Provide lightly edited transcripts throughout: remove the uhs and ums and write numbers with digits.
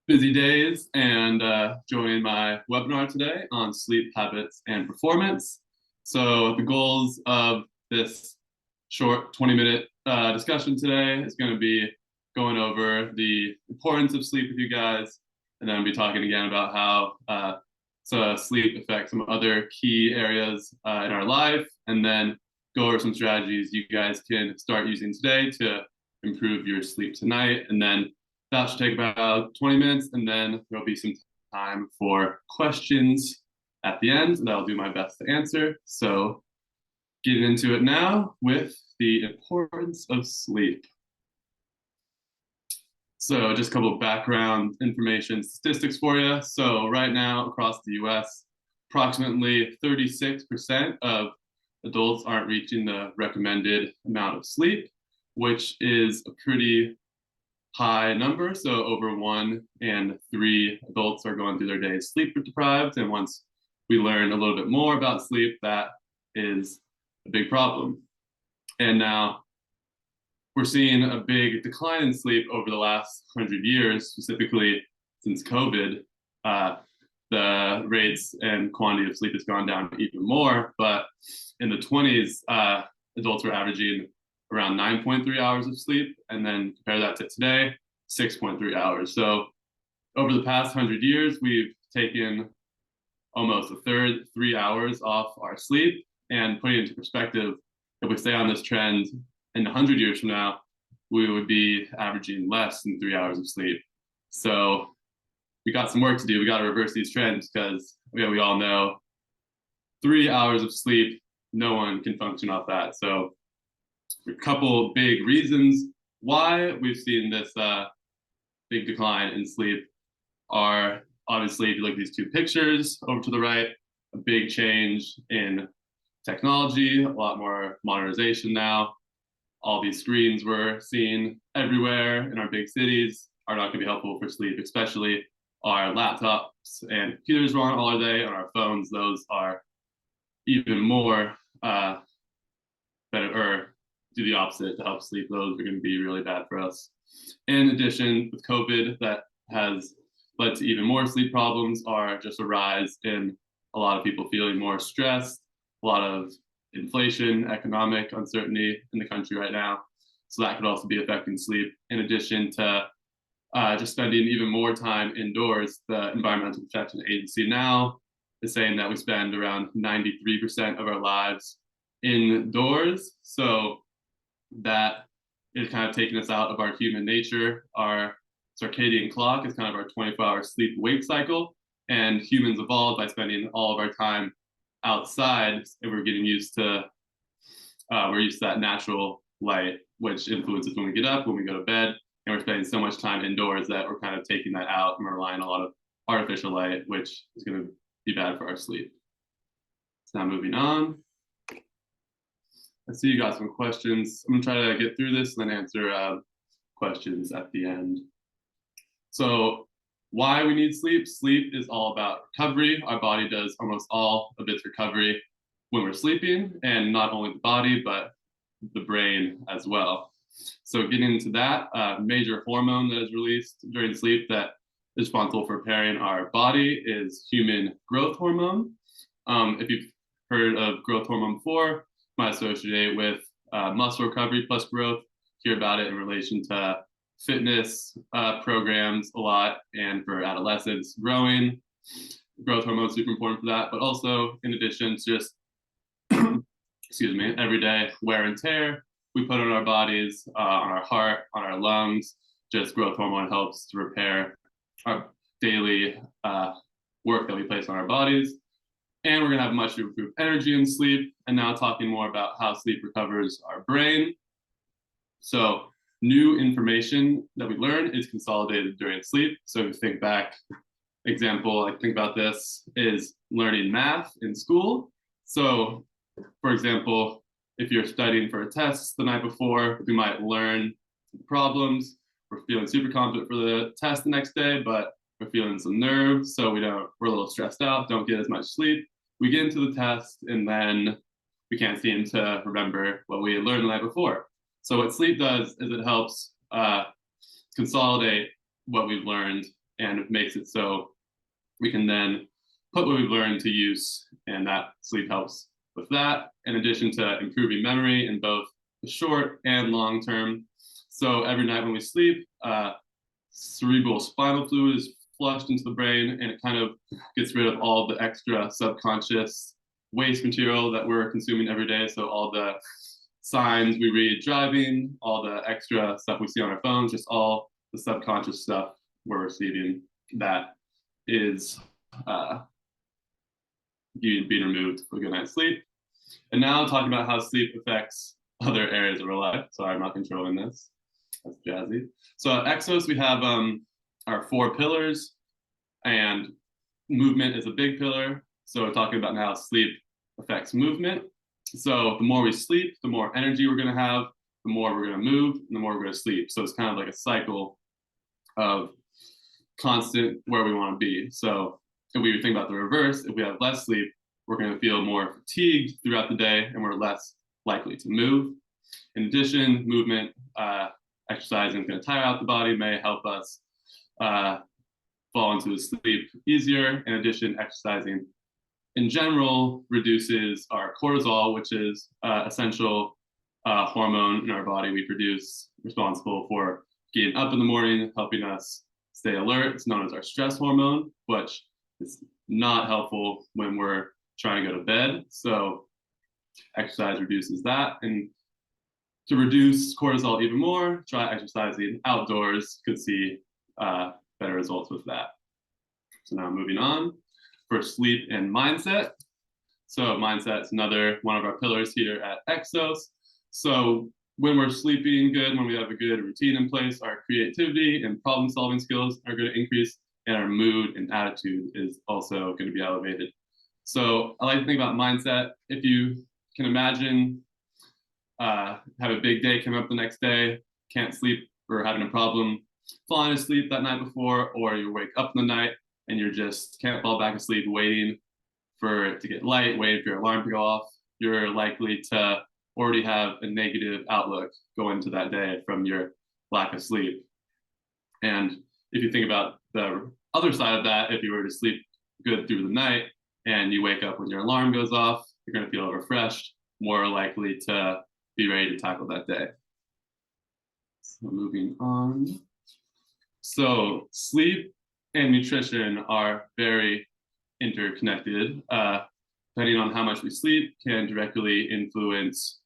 Busy days and joining my webinar today on sleep habits and performance. So the goals of this short 20-minute discussion today is going to be going over the importance of sleep with you guys, and then I'll be talking again about how sleep affects some other key areas in our life, and then go over some strategies you guys can start using today to improve your sleep tonight. And then that should take about 20 minutes, and then there'll be some time for questions at the end that I'll do my best to answer. So getting into it now with the importance of sleep. So just a couple of background information statistics for you. So right now across the US, approximately 36% of adults aren't reaching the recommended amount of sleep, which is a pretty high number. So over 1 in 3 adults are going through their days sleep deprived. And once we learn a little bit more about sleep, that is a big problem. And now we're seeing a big decline in sleep over the last 100 years, specifically since COVID. The rates and quantity of sleep has gone down even more. But in the 20s, adults were averaging around 9.3 hours of sleep, and then compare that to today, 6.3 hours. So over the past 100 years, we've taken almost a third, 3 hours off our sleep. And putting it into perspective, if we stay on this trend in 100 years from now, we would be averaging less than 3 hours of sleep. So we got some work to do. We got to reverse these trends because we all know 3 hours of sleep, no one can function off that. So a couple big reasons why we've seen this big decline in sleep are obviously, if you look at these two pictures over to the right, a big change in technology, a lot more modernization now. All these screens we're seeing everywhere in our big cities are not going to be helpful for sleep, especially our laptops and computers we're on all day, on our phones. Those are even more better, or do the opposite to help sleep. Those are going to be really bad for us. In addition, with COVID, that has led to even more sleep problems, are just a rise in a lot of people feeling more stressed, a lot of inflation, economic uncertainty in the country right now. So that could also be affecting sleep. In addition to just spending even more time indoors, the Environmental Protection Agency now is saying that we spend around 93% of our lives indoors. So that is kind of taking us out of our human nature. Our circadian clock is kind of our 24-hour sleep-wake cycle, and humans evolved by spending all of our time outside, and we're used to that natural light, which influences when we get up, when we go to bed, and we're spending so much time indoors that we're kind of taking that out, and we're relying on a lot of artificial light, which is going to be bad for our sleep. So now moving on. I see you got some questions. I'm gonna try to get through this and then answer questions at the end. So why we need sleep? Sleep is all about recovery. Our body does almost all of its recovery when we're sleeping, and not only the body, but the brain as well. So getting into that, major hormone that is released during sleep that is responsible for repairing our body is human growth hormone. If you've heard of growth hormone before, might associate it with muscle recovery plus growth. Hear about it in relation to fitness programs a lot, and for adolescents growing. Growth hormone is super important for that, but also in addition to just excuse me, everyday wear and tear we put on our bodies, on our heart, on our lungs. Just growth hormone helps to repair our daily work that we place on our bodies. And we're going to have much improved energy in sleep. And now talking more about how sleep recovers our brain. So new information that we learn is consolidated during sleep. So if you think back, example, I think about this is learning math in school. So for example, if you're studying for a test the night before, we might learn problems. We're feeling super confident for the test the next day, but we're feeling some nerves. So we're a little stressed out, don't get as much sleep. We get into the test, and then we can't seem to remember what we had learned the night before. So what sleep does is it helps consolidate what we've learned and it makes it so we can then put what we've learned to use, and that sleep helps with that, in addition to improving memory in both the short and long term. So every night when we sleep, cerebral spinal fluid is flushed into the brain, and it kind of gets rid of all the extra subconscious waste material that we're consuming every day. So all the signs we read driving, all the extra stuff we see on our phones, just all the subconscious stuff we're receiving that is being removed for a good night's sleep. And now talking about how sleep affects other areas of our life. Sorry, I'm not controlling this. That's jazzy. So at Exos, we have our 4 pillars, and movement is a big pillar. So we're talking about how sleep affects movement. So the more we sleep, the more energy we're going to have, the more we're going to move, and the more we're going to sleep. So it's kind of like a cycle of constant where we want to be. So if we think about the reverse, if we have less sleep, we're going to feel more fatigued throughout the day, and we're less likely to move. In addition, movement, exercising is going to tire out the body, may help us fall into sleep easier. In addition, exercising in general reduces our cortisol, which is essential hormone in our body we produce, responsible for getting up in the morning, helping us stay alert. It's known as our stress hormone, which is not helpful when we're trying to go to bed. So exercise reduces that. And to reduce cortisol even more, try exercising outdoors. Could see better results with that. So now moving on for sleep and mindset. So mindset is another one of our pillars here at Exos. So when we're sleeping good, when we have a good routine in place, our creativity and problem solving skills are going to increase, and our mood and attitude is also going to be elevated. So I like to think about mindset. If you can imagine have a big day come up the next day, can't sleep or having a problem falling asleep that night before, or you wake up in the night and you just can't fall back asleep waiting for it to get light, waiting for your alarm to go off, you're likely to already have a negative outlook going into that day from your lack of sleep. And if you think about the other side of that, if you were to sleep good through the night and you wake up when your alarm goes off, you're going to feel refreshed, more likely to be ready to tackle that day. So moving on. So sleep and nutrition are very interconnected. Depending on how much we sleep can directly influence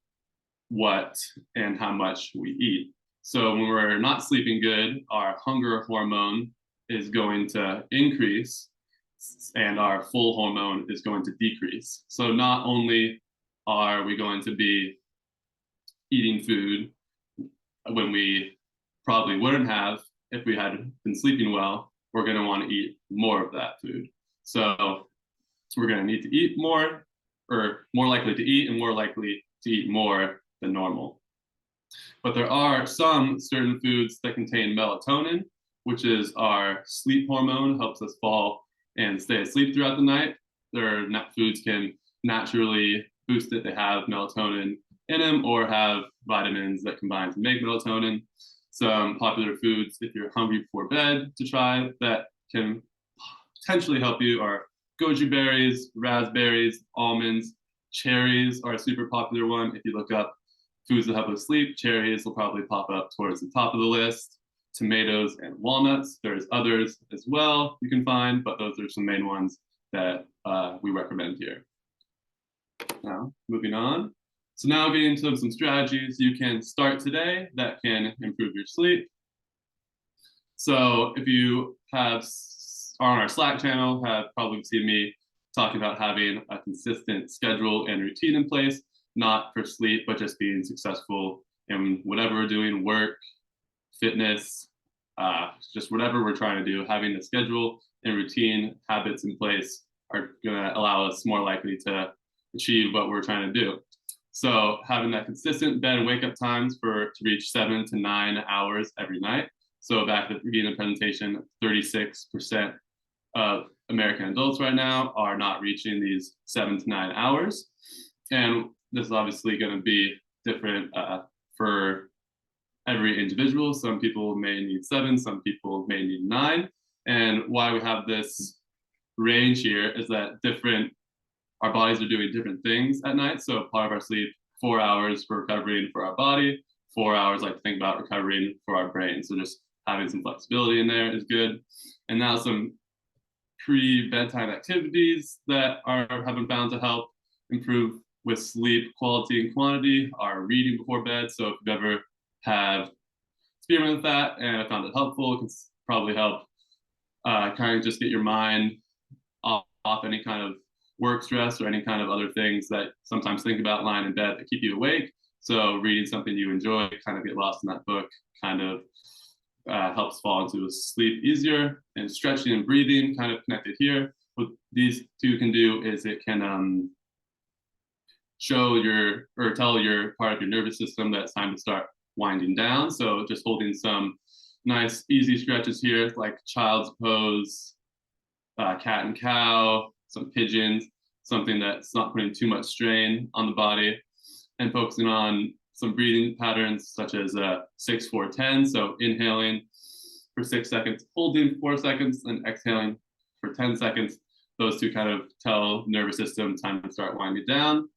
what and how much we eat. So when we're not sleeping good, our hunger hormone is going to increase and our full hormone is going to decrease. So not only are we going to be eating food when we probably wouldn't have if we had been sleeping well, we're going to want to eat more of that food. So we're going to need to eat more, or more likely to eat, and more likely to eat more than normal. But there are some certain foods that contain melatonin, which is our sleep hormone, helps us fall and stay asleep throughout the night. There are foods can naturally boost it. They have melatonin in them or have vitamins that combine to make melatonin. Some popular foods, if you're hungry before bed, to try that can potentially help you are goji berries, raspberries, almonds. Cherries are a super popular one. If you look up foods that help with sleep, cherries will probably pop up towards the top of the list. Tomatoes and walnuts. There's others as well you can find, but those are some main ones that we recommend here. Now, moving on. So now getting into some strategies you can start today that can improve your sleep. So if you have on our Slack channel, have probably seen me talking about having a consistent schedule and routine in place, not for sleep, but just being successful in whatever we're doing, work, fitness, just whatever we're trying to do. Having the schedule and routine habits in place are going to allow us more likely to achieve what we're trying to do. So having that consistent bed and wake up times to reach 7 to 9 hours every night. So back at the beginning of the presentation, 36% of American adults right now are not reaching these 7 to 9 hours. And this is obviously going to be different for every individual. Some people may need 7, some people may need 9. And why we have this range here is that our bodies are doing different things at night. So part of our sleep, 4 hours for recovering for our body, 4 hours like to think about recovering for our brain. So just having some flexibility in there is good. And now some pre-bedtime activities that have been found to help improve with sleep quality and quantity are reading before bed. So if you've ever have experimented with that and I found it helpful, it can probably help kind of just get your mind off any kind of work stress or any kind of other things that sometimes think about lying in bed that keep you awake. So reading something you enjoy, kind of get lost in that book, kind of helps fall into a sleep easier. And stretching and breathing kind of connected here. What these two can do is it can tell your part of your nervous system that it's time to start winding down. So just holding some nice easy stretches here, like child's pose, cat and cow, some pigeons, something that's not putting too much strain on the body, and focusing on some breathing patterns such as 6-4-10. So inhaling for 6 seconds, holding 4 seconds, and exhaling for 10 seconds. Those two kind of tell the nervous system time to start winding down.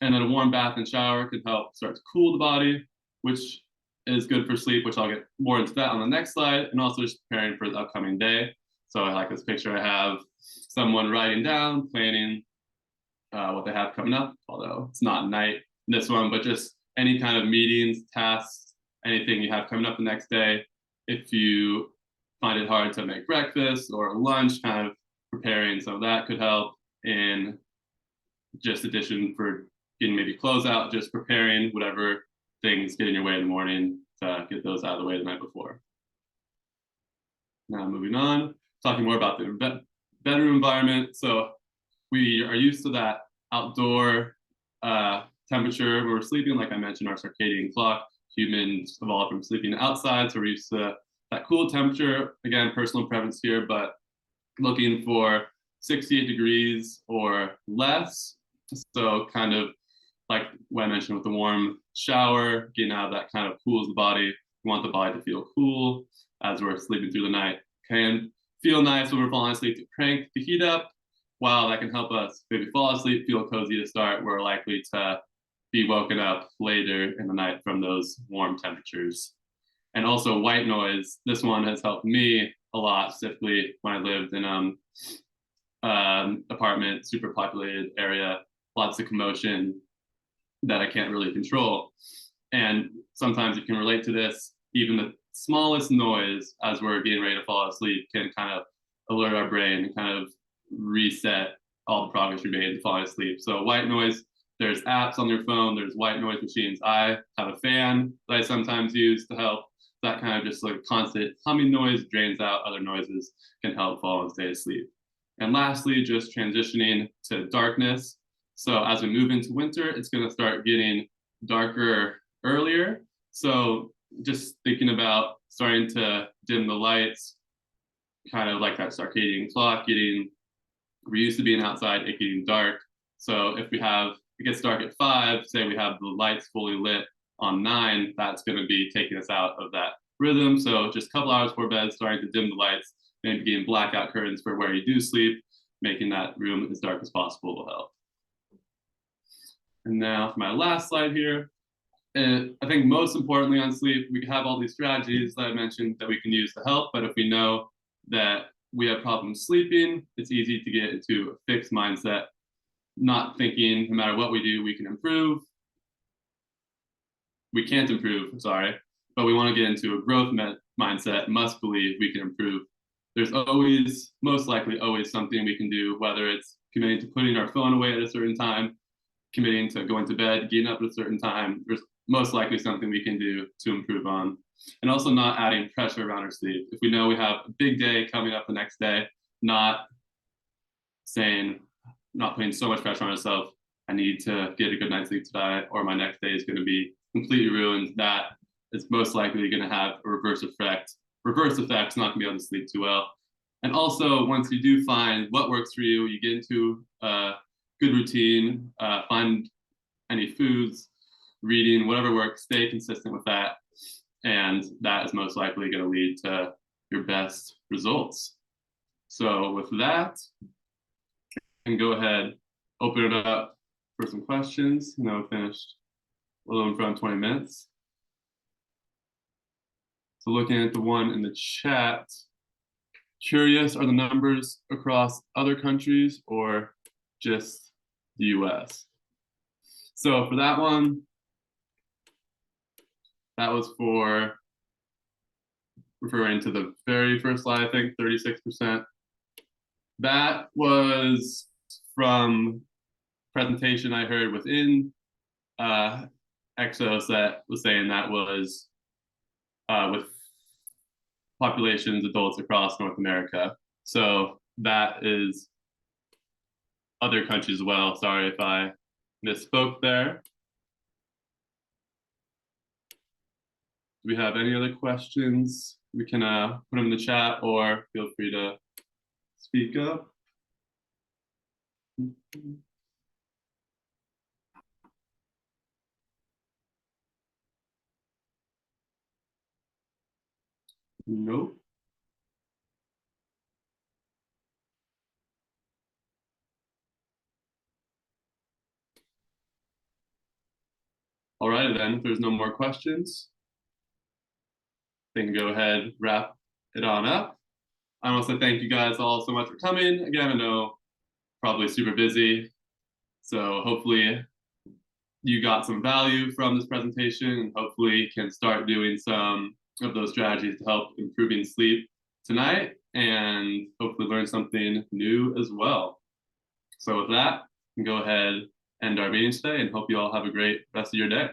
And then a warm bath and shower can help start to cool the body, which is good for sleep, which I'll get more into that on the next slide, and also just preparing for the upcoming day. So I like this picture. I have someone writing down, planning what they have coming up, although it's not night in this one, but just any kind of meetings, tasks, anything you have coming up the next day. If you find it hard to make breakfast or lunch, kind of preparing some of that could help. In just addition for getting maybe clothes out, just preparing whatever things get in your way in the morning to get those out of the way the night before. Now moving on, talking more about the bedroom environment. So we are used to that outdoor temperature where we're sleeping. Like I mentioned, our circadian clock, humans evolved from sleeping outside, so we're used to that cool temperature. Again, personal preference here, but looking for 68 degrees or less. So kind of like what I mentioned with the warm shower, getting out of that kind of cools the body. We want the body to feel cool as we're sleeping through the night. Can feel nice when we're falling asleep to crank the heat up. While that can help us maybe fall asleep, feel cozy to start, we're likely to be woken up later in the night from those warm temperatures. And also white noise. This one has helped me a lot, specifically when I lived in apartment, super populated area, lots of commotion that I can't really control. And sometimes you can relate to this. Even the smallest noise as we're getting ready to fall asleep can kind of alert our brain and kind of reset all the progress we made in falling asleep. So white noise, there's apps on your phone, there's white noise machines. I have a fan that I sometimes use to help. That kind of just like constant humming noise drains out other noises, can help fall and stay asleep. And lastly, just transitioning to darkness. So as we move into winter, it's going to start getting darker earlier. So just thinking about starting to dim the lights, kind of like that circadian clock we're used to being outside, it getting dark. So if it gets dark at 5, say we have the lights fully lit on 9, that's going to be taking us out of that rhythm. So just a couple hours before bed, starting to dim the lights, maybe getting blackout curtains for where you do sleep, making that room as dark as possible will help. And now for my last slide here, I think most importantly on sleep, we have all these strategies that I mentioned that we can use to help, but if we know that we have problems sleeping, it's easy to get into a fixed mindset, not thinking no matter what we do, we can improve. We can't improve, sorry, but we want to get into a growth mindset, must believe we can improve. There's always, most likely always something we can do, whether it's committing to putting our phone away at a certain time, committing to going to bed, getting up at a certain time. There's most likely something we can do to improve on. And also not adding pressure around our sleep. If we know we have a big day coming up the next day, not putting so much pressure on ourselves, I need to get a good night's sleep tonight, or my next day is going to be completely ruined. That is most likely going to have a reverse effect. Reverse effects, not going to be able to sleep too well. And also, once you do find what works for you, you get into a good routine, find any foods, reading, whatever works, stay consistent with that. And that is most likely going to lead to your best results. So with that, I can go ahead, open it up for some questions. We finished a little in front of 20 minutes. So looking at the one in the chat, curious, are the numbers across other countries or just the US? So for that one, that was for referring to the very first slide, I think 36%. That was from presentation I heard within Exos that was saying that was with populations, adults across North America. So that is other countries as well. Sorry if I misspoke there. Do we have any other questions? We can put them in the chat or feel free to speak up. Nope. All right, then, if there's no more questions, they can go ahead, wrap it on up. I want to thank you guys all so much for coming. Again, I know probably super busy, so hopefully you got some value from this presentation and hopefully can start doing some of those strategies to help improving sleep tonight and hopefully learn something new as well. So with that, we can go ahead and end our meeting today and hope you all have a great rest of your day.